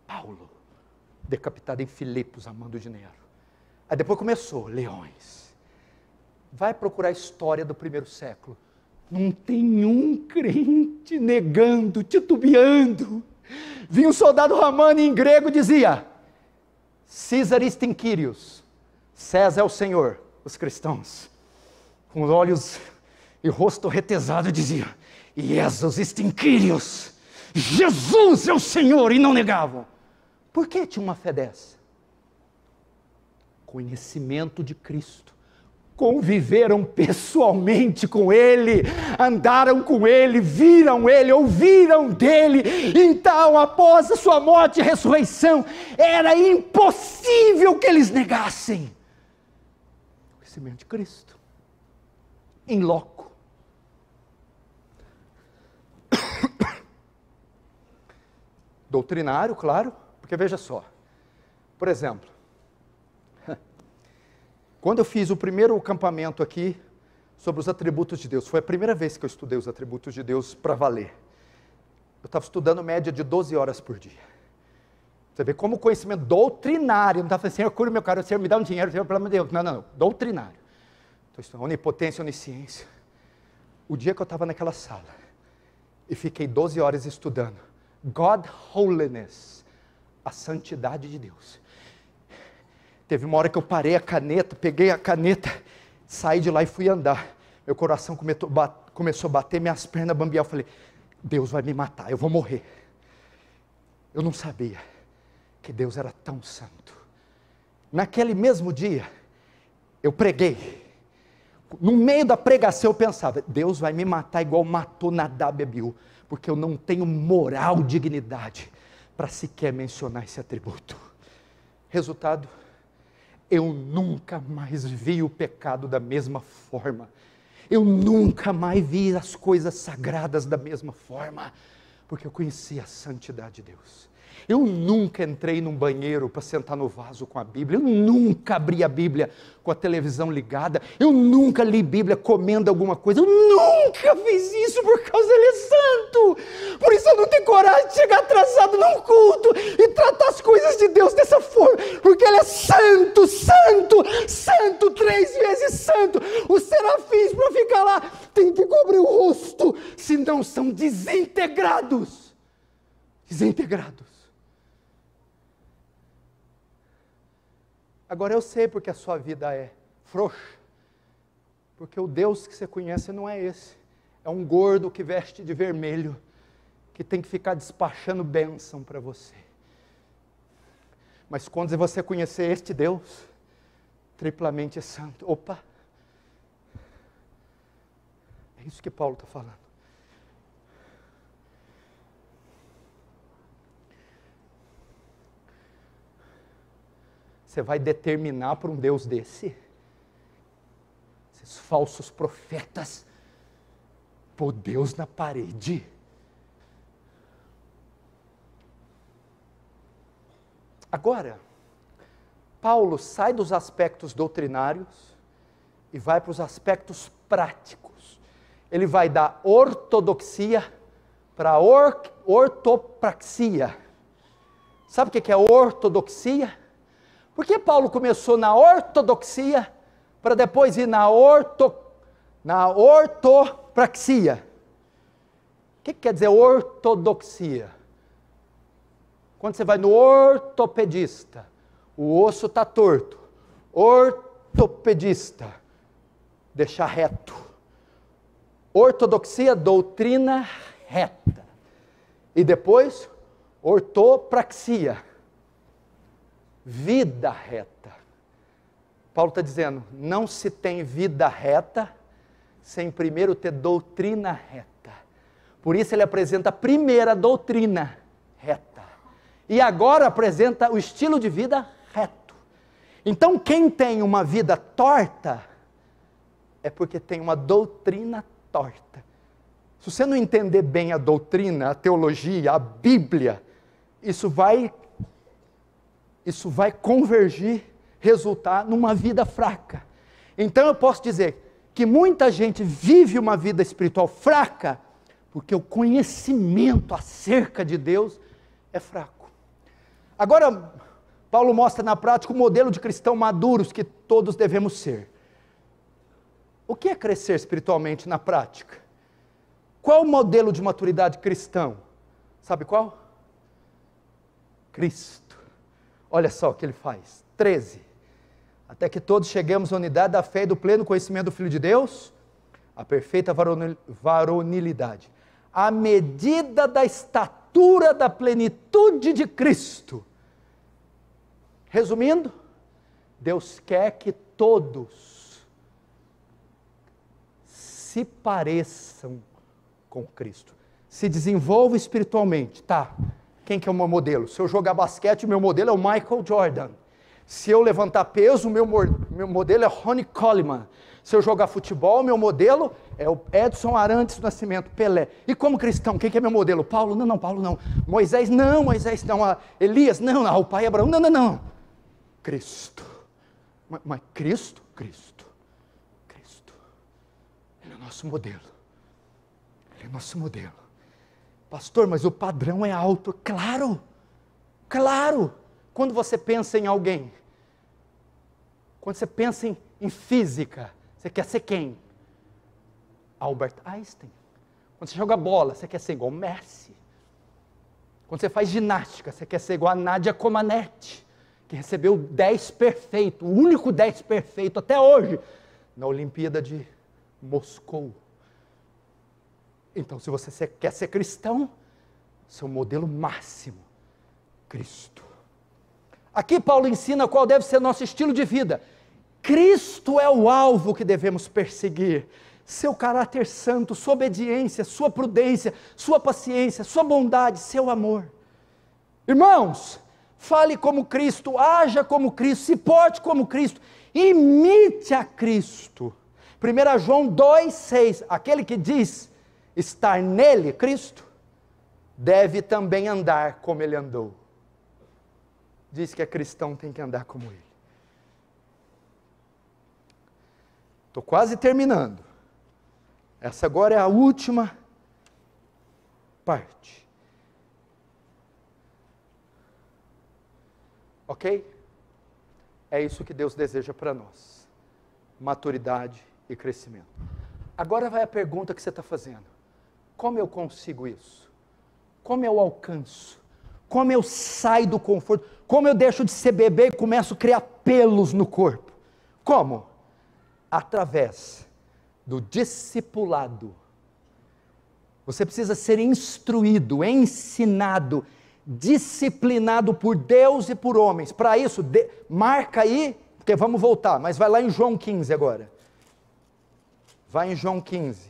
Paulo, decapitado em Filipos, amando de Nero. Aí depois começou, leões. Vai procurar a história do primeiro século. Não tem um crente negando, titubeando. Vinha um soldado romano em grego e dizia, César istin Kyrios, César é o Senhor. Os cristãos, com olhos e rosto retesado, diziam, Jesus istin Kyrios, Jesus é o Senhor, e não negavam. Por que tinha uma fé dessa? Conhecimento de Cristo. Conviveram pessoalmente com Ele, andaram com Ele, viram Ele, ouviram dEle. Então, após a sua morte e ressurreição, era impossível que eles negassem o conhecimento de Cristo, em loco. Doutrinário, claro, porque veja só, por exemplo, quando eu fiz o primeiro acampamento aqui sobre os atributos de Deus, foi a primeira vez que eu estudei os atributos de Deus para valer. Eu estava estudando média de 12 horas por dia. Você vê como conhecimento doutrinário, não estava falando, Senhor, cura meu cara, Senhor, me dá um dinheiro, Senhor, pelo amor de Deus. Não, doutrinário. Estou estudando onipotência, onisciência. O dia que eu estava naquela sala, e fiquei 12 horas estudando, God Holiness, a santidade de Deus. Teve uma hora que eu parei a caneta, peguei a caneta, saí de lá e fui andar. Meu coração começou a bater, minhas pernas bambear. Eu falei, Deus vai me matar, eu vou morrer. Eu não sabia que Deus era tão santo. Naquele mesmo dia, eu preguei. No meio da pregação eu pensava, Deus vai me matar igual matou Nadab e Abiú, porque eu não tenho moral, dignidade, para sequer mencionar esse atributo. Resultado, eu nunca mais vi o pecado da mesma forma. Eu nunca mais vi as coisas sagradas da mesma forma, porque eu conhecia a santidade de Deus. Eu nunca entrei num banheiro para sentar no vaso com a Bíblia. Eu nunca abri a Bíblia com a televisão ligada. Eu nunca li Bíblia comendo alguma coisa. Eu nunca fiz isso por causa Ele é santo. Por isso eu não tenho coragem de chegar atrasado num culto e tratar as coisas de Deus dessa forma. Porque Ele é santo, santo, santo, 3 vezes santo. Os serafins, para ficar lá, tem que cobrir o rosto, senão são desintegrados. Desintegrados. Agora eu sei porque a sua vida é frouxa, porque o Deus que você conhece não é esse, é um gordo que veste de vermelho, que tem que ficar despachando bênção para você. Mas quando você conhecer este Deus, triplamente santo, opa, é isso que Paulo está falando. Você vai determinar para um Deus desse? Esses falsos profetas, pôr Deus na parede. Agora, Paulo sai dos aspectos doutrinários e vai para os aspectos práticos. Ele vai da ortodoxia para a ortopraxia. Sabe o que é ortodoxia? Por que Paulo começou na ortodoxia para depois ir na ortopraxia? O que quer dizer ortodoxia? Quando você vai no ortopedista, o osso está torto. Ortopedista, deixar reto. Ortodoxia, doutrina reta. E depois, ortopraxia, vida reta. Paulo está dizendo, não se tem vida reta sem primeiro ter doutrina reta. Por isso ele apresenta a primeira doutrina reta. E agora apresenta o estilo de vida reto. Então quem tem uma vida torta, é porque tem uma doutrina torta. Se você não entender bem a doutrina, a teologia, a Bíblia, isso vai convergir, resultar numa vida fraca. Então eu posso dizer que muita gente vive uma vida espiritual fraca, porque o conhecimento acerca de Deus é fraco. Agora, Paulo mostra na prática o modelo de cristão maduros que todos devemos ser. O que é crescer espiritualmente na prática? Qual o modelo de maturidade cristão? Sabe qual? Cristo. Olha só o que ele faz. 13. Até que todos cheguemos à unidade da fé e do pleno conhecimento do Filho de Deus, a perfeita varonilidade, à medida da estatura da plenitude de Cristo. Resumindo, Deus quer que todos se pareçam com Cristo, se desenvolvam espiritualmente, tá? Quem que é o meu modelo? Se eu jogar basquete, o meu modelo é o Michael Jordan. Se eu levantar peso, o meu modelo é Ronnie Coleman. Se eu jogar futebol, o meu modelo é o Edson Arantes do Nascimento, Pelé. E como cristão, quem que é meu modelo? Paulo? Não, Paulo não. Moisés? Não, Moisés não. Elias? Não, o pai Abraão? Não. Cristo. Mas Cristo? Cristo. Ele é o nosso modelo. Ele é o nosso modelo. Pastor, mas o padrão é alto. Claro. Quando você pensa em alguém, quando você pensa em física, você quer ser quem? Albert Einstein. Quando você joga bola, você quer ser igual Messi. Quando você faz ginástica, você quer ser igual a Nadia Comaneci, que recebeu 10 perfeito, o único 10 perfeito até hoje, na Olimpíada de Moscou. Então, se você quer ser cristão, seu modelo máximo, Cristo. Aqui Paulo ensina qual deve ser nosso estilo de vida. Cristo é o alvo que devemos perseguir. Seu caráter santo, sua obediência, sua prudência, sua paciência, sua bondade, seu amor. Irmãos, fale como Cristo, haja como Cristo, se porte como Cristo, imite a Cristo. 1 João 2,6, aquele que diz estar nele, Cristo, deve também andar como ele andou. diz que é cristão tem que andar como ele. Estou quase terminando. Essa agora é a última parte. Ok? É isso que Deus deseja para nós. Maturidade e crescimento. Agora vai a pergunta que você está fazendo. Como eu consigo isso? Como eu alcanço? Como eu saio do conforto? Como eu deixo de ser bebê e começo a criar pelos no corpo? Como? Através do discipulado. Você precisa ser instruído, ensinado, disciplinado por Deus e por homens. Para isso, marca aí, porque vamos voltar, mas vai lá em João 15 agora. Vai em João 15.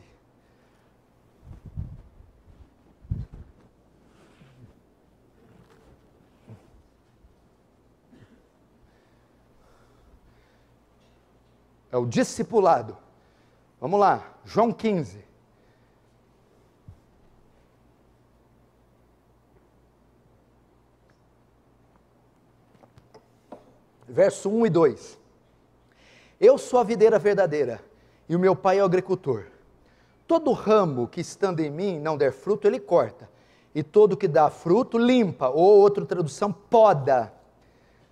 É o discipulado. Vamos lá, João 15. Verso 1 e 2. Eu sou a videira verdadeira, e o meu pai é o agricultor. Todo ramo que estando em mim não der fruto, ele corta. E todo que dá fruto, limpa, ou outra tradução, poda,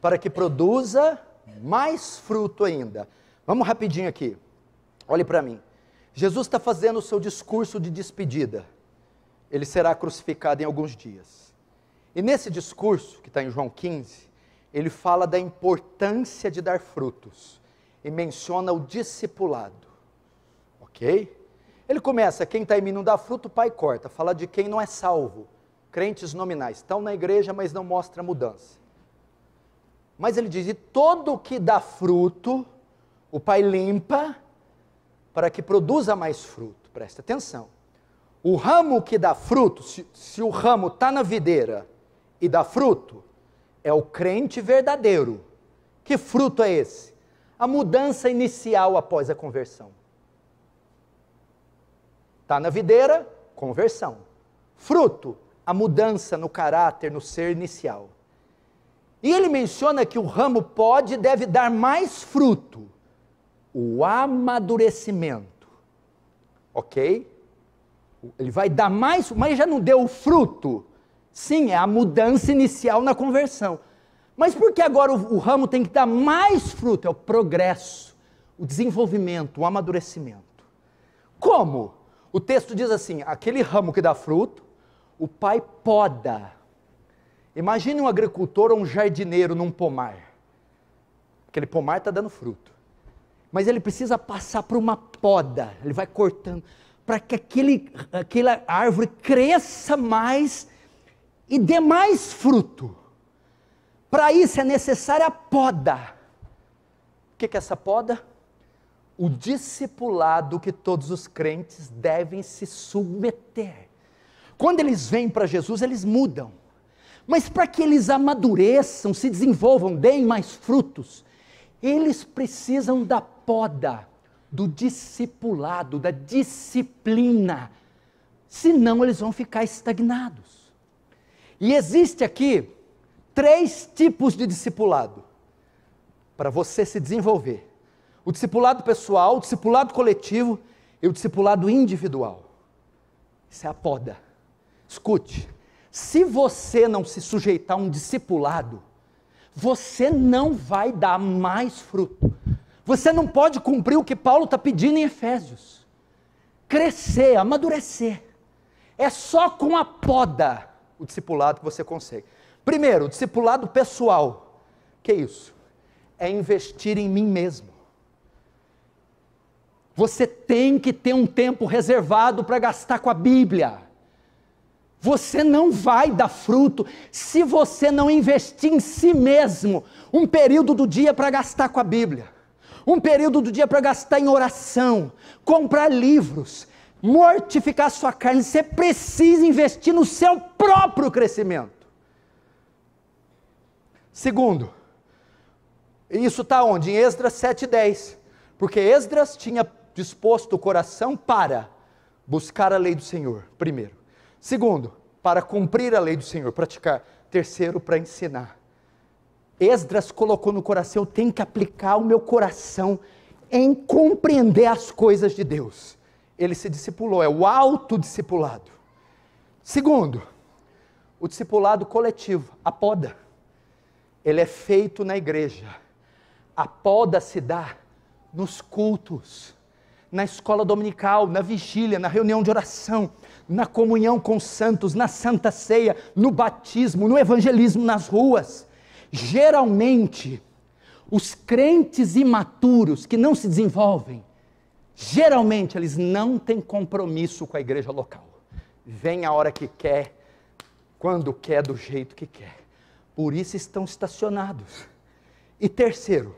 para que produza mais fruto ainda. Vamos rapidinho aqui. Olhe para mim. Jesus está fazendo o seu discurso de despedida. Ele será crucificado em alguns dias. E nesse discurso, que está em João 15, ele fala da importância de dar frutos. E menciona o discipulado. Ok? Ele começa, quem está em mim não dá fruto, o pai corta. Fala de quem não é salvo. Crentes nominais. Estão na igreja, mas não mostra mudança. Mas ele diz, e todo que dá fruto, o pai limpa, para que produza mais fruto. Presta atenção. O ramo que dá fruto, se o ramo está na videira e dá fruto, é o crente verdadeiro. Que fruto é esse? A mudança inicial após a conversão. Está na videira, conversão. Fruto, a mudança no caráter, no ser inicial. E ele menciona que o ramo pode e deve dar mais fruto. O amadurecimento. Ok? Ele vai dar mais, mas já não deu o fruto. Sim, é a mudança inicial na conversão. Mas por que agora o ramo tem que dar mais fruto? É o progresso, o desenvolvimento, o amadurecimento. Como? O texto diz assim, aquele ramo que dá fruto, o pai poda. Imagine um agricultor ou um jardineiro num pomar. Aquele pomar está dando fruto. Mas ele precisa passar por uma poda, ele vai cortando, para que aquela árvore cresça mais e dê mais fruto. Para isso é necessária a poda. O que é essa poda? O discipulado que todos os crentes devem se submeter. Quando eles vêm para Jesus, eles mudam. Mas para que eles amadureçam, se desenvolvam, deem mais frutos, eles precisam da poda, do discipulado, da disciplina. Senão eles vão ficar estagnados. E existe aqui 3 tipos de discipulado para você se desenvolver. O discipulado pessoal, o discipulado coletivo e o discipulado individual. Isso é a poda. Escute, se você não se sujeitar a um discipulado, você não vai dar mais fruto. Você não pode cumprir o que Paulo está pedindo em Efésios. Crescer, amadurecer. É só com a poda o discipulado que você consegue. Primeiro, o discipulado pessoal. Que é isso? É investir em mim mesmo. Você tem que ter um tempo reservado para gastar com a Bíblia. Você não vai dar fruto se você não investir em si mesmo. Um período do dia para gastar com a Bíblia. Um período do dia para gastar em oração. Comprar livros. Mortificar a sua carne. Você precisa investir no seu próprio crescimento. Segundo, isso está onde? Em Esdras 7:10. Porque Esdras tinha disposto o coração para buscar a lei do Senhor, primeiro. Segundo, para cumprir a lei do Senhor, praticar. Terceiro, para ensinar. Esdras colocou no coração: eu tenho que aplicar o meu coração em compreender as coisas de Deus. Ele se discipulou, é o autodiscipulado. Segundo, o discipulado coletivo, a poda. Ele é feito na igreja. A poda se dá nos cultos, na escola dominical, na vigília, na reunião de oração, na comunhão com os santos, na santa ceia, no batismo, no evangelismo nas ruas. Geralmente, os crentes imaturos que não se desenvolvem, geralmente eles não têm compromisso com a igreja local. Vem a hora que quer, quando quer, do jeito que quer. Por isso estão estacionados. E terceiro,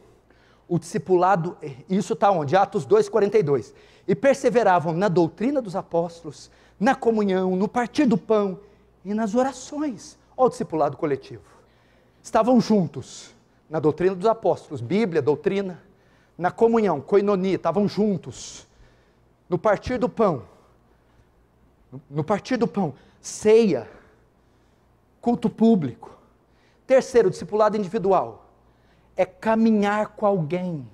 o discipulado, isso está onde? Atos 2,42. E perseveravam na doutrina dos apóstolos, na comunhão, no partir do pão e nas orações. Olha o discipulado coletivo. Estavam juntos na doutrina dos apóstolos, Bíblia, doutrina, na comunhão, koinonia, estavam juntos. No partir do pão, ceia, culto público. Terceiro, discipulado individual. É caminhar com alguém,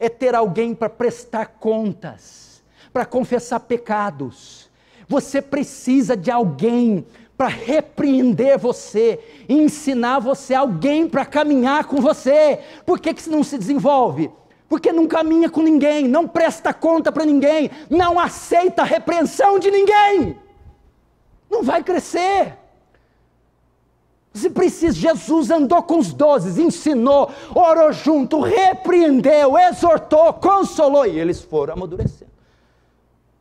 é ter alguém para prestar contas, para confessar pecados. Você precisa de alguém para repreender você, ensinar você, alguém para caminhar com você. Por que que não se desenvolve? Porque não caminha com ninguém, não presta conta para ninguém, não aceita a repreensão de ninguém, não vai crescer. Você precisa, Jesus andou com os 12, ensinou, orou junto, repreendeu, exortou, consolou, e eles foram amadurecendo.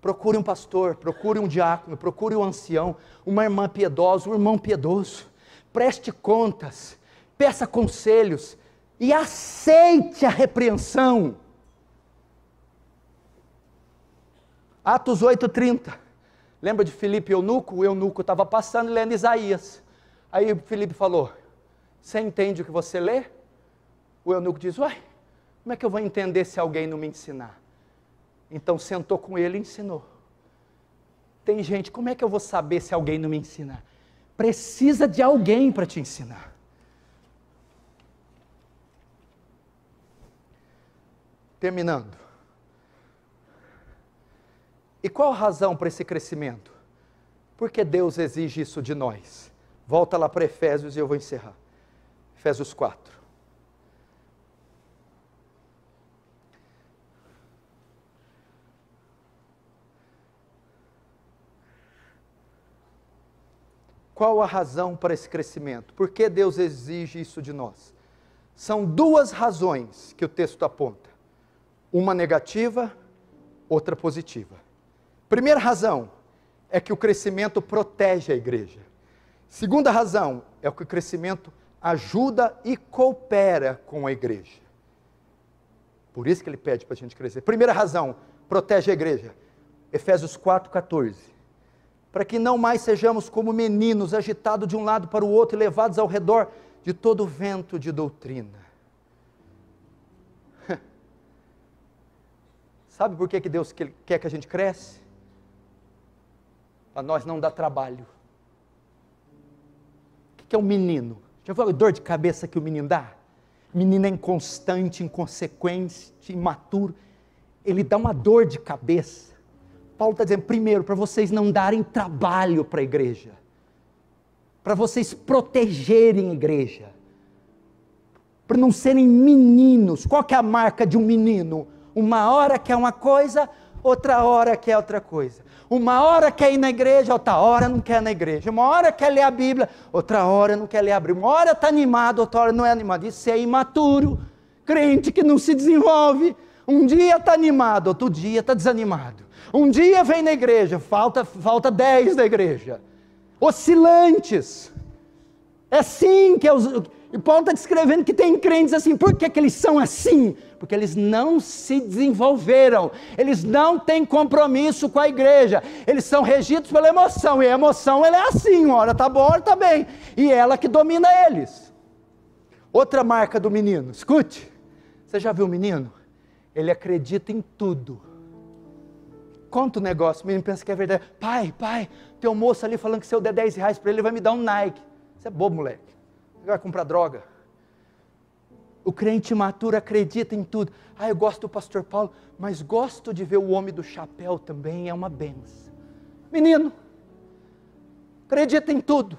Procure um pastor, procure um diácono, procure um ancião, uma irmã piedosa, um irmão piedoso, preste contas, peça conselhos, e aceite a repreensão. Atos 8,30, lembra de Filipe e Eunuco? O eunuco estava passando e lendo Isaías. Aí Filipe falou: você entende o que você lê? O eunuco diz: uai, como é que eu vou entender se alguém não me ensinar? Então sentou com ele e ensinou. Tem gente, como é que eu vou saber se alguém não me ensinar? Precisa de alguém para te ensinar. Terminando. E qual a razão para esse crescimento? Porque Deus exige isso de nós. Volta lá para Efésios e eu vou encerrar. Efésios 4. Qual a razão para esse crescimento? Por que Deus exige isso de nós? São duas razões que o texto aponta. Uma negativa, outra positiva. Primeira razão é que o crescimento protege a igreja. Segunda razão é que o crescimento ajuda e coopera com a igreja. Por isso que ele pede para a gente crescer. Primeira razão, protege a igreja. Efésios 4,14. Para que não mais sejamos como meninos, agitados de um lado para o outro e levados ao redor de todo vento de doutrina. Sabe por que Deus quer que a gente cresça? Para nós não dar trabalho. O que é um menino? Já viu a dor de cabeça que o menino dá? O menino é inconstante, inconsequente, imaturo. Ele dá uma dor de cabeça. Paulo está dizendo, primeiro, para vocês não darem trabalho para a igreja. Para vocês protegerem a igreja. Para não serem meninos. Qual que é a marca de um menino? Uma hora quer uma coisa, outra hora quer outra coisa. Uma hora quer ir na igreja, outra hora não quer ir na igreja. Uma hora quer ler a Bíblia, outra hora não quer ler a Bíblia. Uma hora está animado, outra hora não é animado. Isso é imaturo. Crente que não se desenvolve. Um dia está animado, outro dia está desanimado. Um dia vem na igreja, falta 10 da igreja. Oscilantes. É assim que e Paulo está descrevendo que tem crentes assim. Por que eles são assim? Porque eles não se desenvolveram. Eles não têm compromisso com a igreja. Eles são regidos pela emoção. E a emoção ela é assim, uma hora está boa, uma hora está bem. E ela que domina eles. Outra marca do menino. Escute. Você já viu o menino? Ele acredita em tudo. Conta o negócio, o menino pensa que é verdade. Pai, tem um moço ali falando que se eu der 10 reais para ele vai me dar um Nike. Você é bobo, moleque. Você vai comprar droga. O crente maturo acredita em tudo. Eu gosto do pastor Paulo, mas gosto de ver o homem do chapéu também, é uma benção. Menino, acredita em tudo.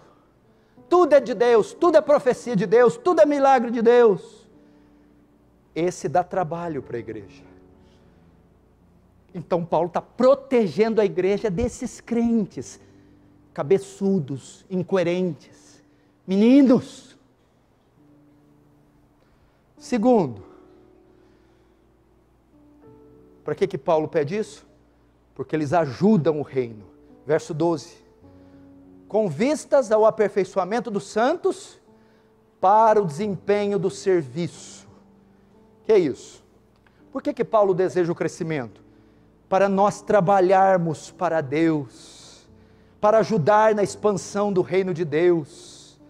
Tudo é de Deus, tudo é profecia de Deus, tudo é milagre de Deus. Esse dá trabalho para a igreja. Então Paulo está protegendo a igreja desses crentes, cabeçudos, incoerentes, meninos. Segundo, para que Paulo pede isso? Porque eles ajudam o reino. Verso 12. Com vistas ao aperfeiçoamento dos santos, para o desempenho do serviço. Que é isso? Por que Paulo deseja o crescimento? Para nós trabalharmos para Deus, para ajudar na expansão do reino de Deus.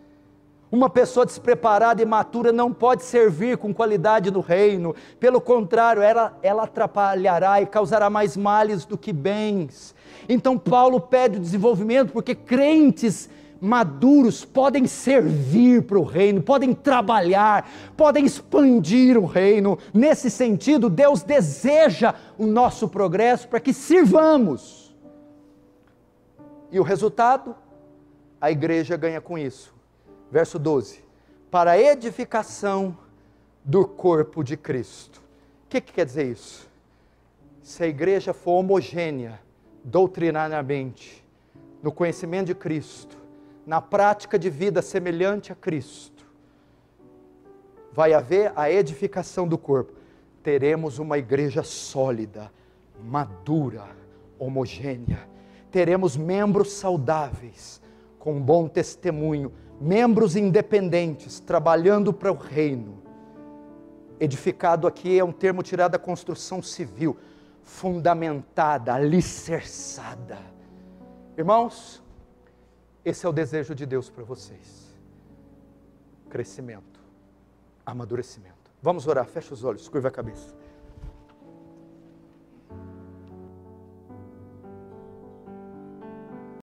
Uma pessoa despreparada e imatura não pode servir com qualidade no reino, pelo contrário, ela atrapalhará e causará mais males do que bens. Então Paulo pede o desenvolvimento, porque crentes maduros podem servir para o reino, podem trabalhar, podem expandir o reino. Nesse sentido, Deus deseja o nosso progresso para que sirvamos. E o resultado? A igreja ganha com isso. Verso 12, para a edificação do corpo de Cristo. O que quer dizer isso? Se a igreja for homogênea, doutrinariamente, no conhecimento de Cristo, na prática de vida semelhante a Cristo, vai haver a edificação do corpo. Teremos uma igreja sólida, madura, homogênea. Teremos membros saudáveis, com bom testemunho, membros independentes, trabalhando para o reino. Edificado aqui é um termo tirado da construção civil, fundamentada, alicerçada. Irmãos, esse é o desejo de Deus para vocês. Crescimento, amadurecimento. Vamos orar, fecha os olhos, curva a cabeça.